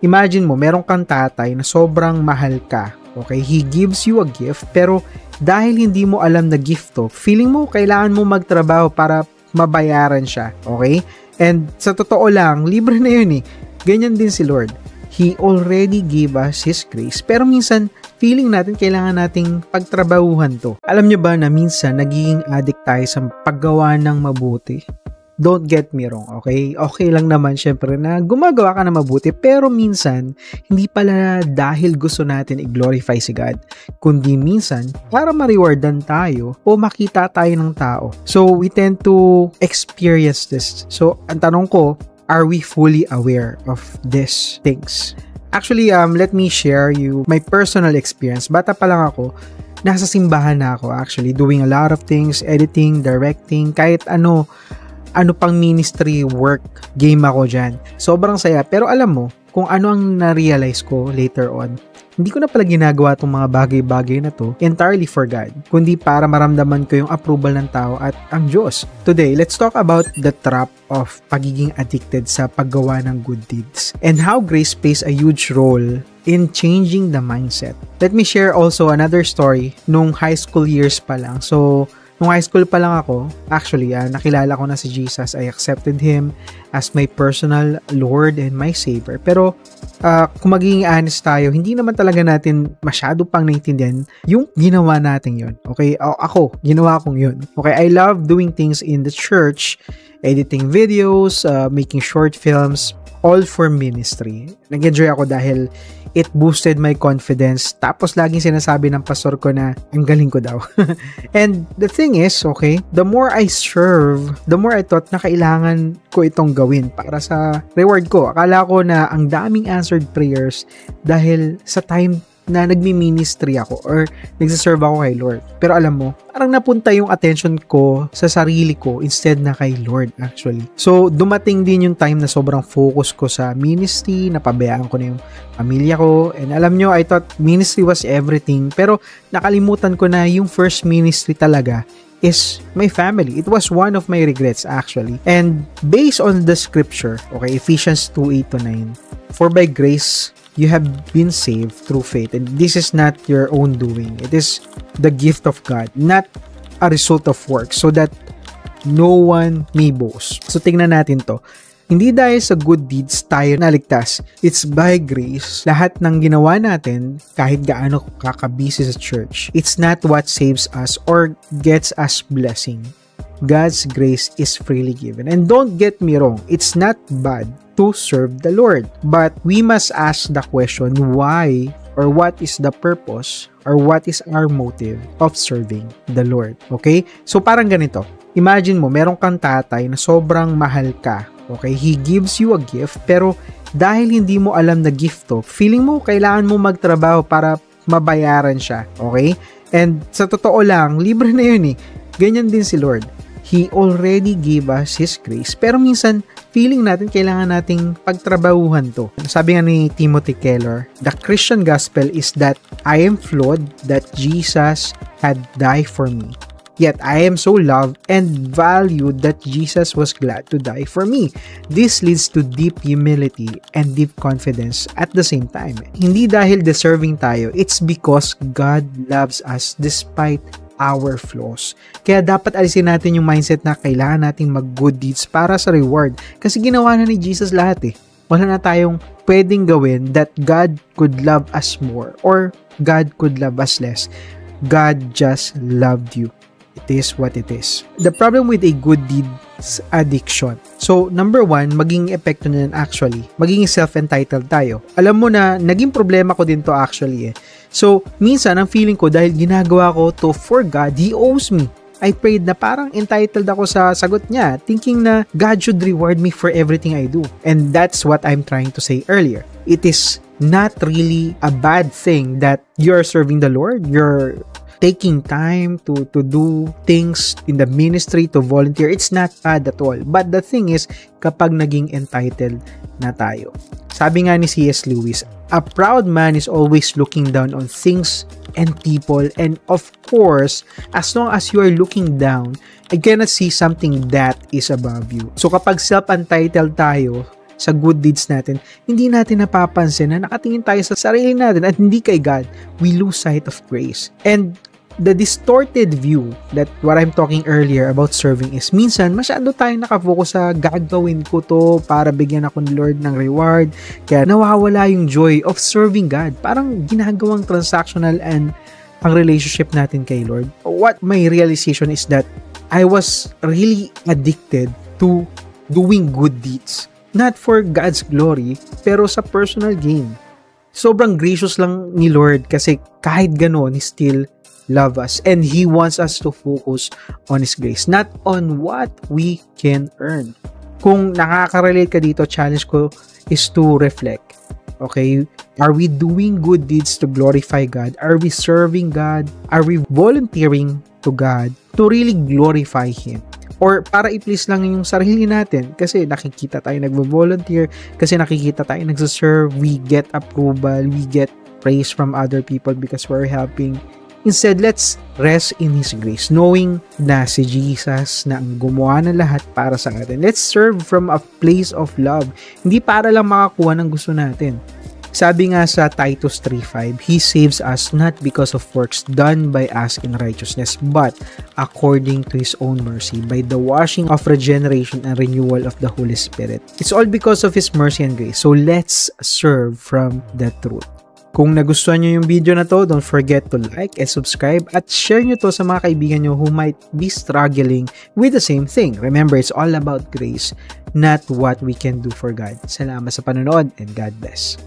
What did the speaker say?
Imagine mo, meron kang tatay na sobrang mahal ka. Okay? He gives you a gift, pero dahil hindi mo alam na gift to, feeling mo kailangan mo magtrabaho para mabayaran siya. Okay? And sa totoo lang, libre na yun eh. Ganyan din si Lord. He already gave us His grace, pero minsan, feeling natin kailangan nating pagtrabahuhan to. Alam nyo ba na minsan nagiging addict tayo sa paggawa ng mabuti? Don't get me wrong, okay? Okay lang naman syempre na gumagawa ka na mabuti, pero minsan, hindi pala dahil gusto natin i-glorify si God, kundi minsan, para ma-rewardan tayo o makita tayo ng tao. So, we tend to experience this. So, ang tanong ko, are we fully aware of these things? Actually, let me share you my personal experience. Bata pa lang ako, nasa simbahan na ako actually, doing a lot of things, editing, directing, kahit ano pang ministry work, game ako dyan. Sobrang saya. Pero alam mo, kung ano ang na-realize ko later on, hindi ko na pala ginagawa itong mga bagay-bagay na to entirely for God, kundi para maramdaman ko yung approval ng tao at ang Diyos. Today, let's talk about the trap of pagiging addicted sa paggawa ng good deeds and how grace plays a huge role in changing the mindset. Let me share also another story nung high school years pa lang. So, nung high school pa lang ako, actually, nakilala ko na si Jesus. I accepted Him as my personal Lord and my Savior. Pero, kung magiging honest tayo, hindi naman talaga natin masyado pang naintindihan yung ginawa natin yun. Okay? Ako, ginawa kong yun. Okay? I love doing things in the church, editing videos, making short films, all for ministry. Nag-enjoy ako dahil it boosted my confidence. Tapos laging sinasabi ng pastor ko na ang galing ko daw. And the thing is, okay, the more I serve, the more I thought na kailangan ko itong gawin para sa reward ko. Akala ko na ang daming answered prayers dahil sa time na nagmi-ministry ako or nagsiserve ako kay Lord. Pero alam mo, parang napunta yung attention ko sa sarili ko instead na kay Lord actually. So, dumating din yung time na sobrang focus ko sa ministry, napabayaan ko na yung pamilya ko. And alam nyo, I thought ministry was everything. Pero nakalimutan ko na yung first ministry talaga is my family. It was one of my regrets actually. And based on the scripture, okay, Ephesians 2:8-9, for by grace, you have been saved through faith, and this is not your own doing. It is the gift of God, not a result of work, so that no one may boast. So tingnan natin to. Hindi dahil sa good deeds tayo naligtas. It's by grace. Lahat ng ginawa natin, kahit gaano kakabisi sa church, it's not what saves us or gets us blessing. God's grace is freely given. And don't get me wrong, it's not bad to serve the Lord. But we must ask the question, why or what is the purpose or what is our motive of serving the Lord? Okay? So parang ganito. Imagine mo, meron kang tatay na sobrang mahal ka. Okay? He gives you a gift, pero dahil hindi mo alam na gift to, feeling mo kailangan mo magtrabaho para mabayaran siya. Okay? And sa totoo lang, libre na yun eh. Ganyan din si Lord. He already gave us His grace. Pero minsan, feeling natin kailangan nating pagtrabahuhan to. Sabi nga ni Timothy Keller, the Christian gospel is that I am flawed, that Jesus had died for me. Yet I am so loved and valued that Jesus was glad to die for me. This leads to deep humility and deep confidence at the same time. Hindi dahil deserving tayo, it's because God loves us despite our flaws. Kaya dapat alisin natin yung mindset na kailangan nating mag-good deeds para sa reward. Kasi ginawa na ni Jesus lahat eh. Wala na tayong pwedeng gawin that God could love us more or God could love us less. God just loved you. It is what it is. The problem with a good deeds addiction. So, number one, maging epekto niyan actually. Maging self-entitled tayo. Alam mo na, naging problema ko din to actually eh. So, minsan, ang feeling ko, dahil ginagawa ko to for God, He owes me. I prayed na parang entitled ako sa sagot niya, thinking na God should reward me for everything I do. And that's what I'm trying to say earlier. It is not really a bad thing that you're serving the Lord. You're taking time to do things in the ministry, to volunteer. It's not bad at all. But the thing is, kapag naging entitled na tayo. Sabi nga ni C.S. Lewis, a proud man is always looking down on things and people, and of course, as long as you are looking down, I cannot see something that is above you. So kapag self-entitled tayo, sa good deeds natin, hindi natin napapansin na nakatingin tayo sa sarili natin at hindi kay God. We lose sight of grace. And the distorted view that what I'm talking earlier about serving is minsan masyado tayong nakafocus sa gagawin ko to para bigyan ako ni Lord ng reward. Kaya nawawala yung joy of serving God. Parang ginagawang transactional and ang relationship natin kay Lord. What my realization is that I was really addicted to doing good deeds. Not for God's glory, pero sa personal gain. Sobrang gracious lang ni Lord kasi kahit gano'n, He still love us. And He wants us to focus on His grace, not on what we can earn. Kung nakaka-relate ka dito, challenge ko is to reflect. Okay? Are we doing good deeds to glorify God? Are we serving God? Are we volunteering to God to really glorify Him? Or para i-please lang yung sarili natin kasi nakikita tayo nagvo-volunteer, kasi nakikita tayo nagsaserve, we get approval, we get praise from other people because we're helping. Instead, let's rest in His grace, knowing na si Jesus na ang gumawa ng lahat para sa atin. Let's serve from a place of love, hindi para lang makakuha ng gusto natin. Sabi nga sa Titus 3:5, He saves us not because of works done by us in righteousness, but according to His own mercy, by the washing of regeneration and renewal of the Holy Spirit. It's all because of His mercy and grace. So let's serve from that truth. Kung nagustuhan nyo yung video na to, don't forget to like and subscribe at share nyo to sa mga kaibigan nyo who might be struggling with the same thing. Remember, it's all about grace, not what we can do for God. Salamat sa panonood and God bless.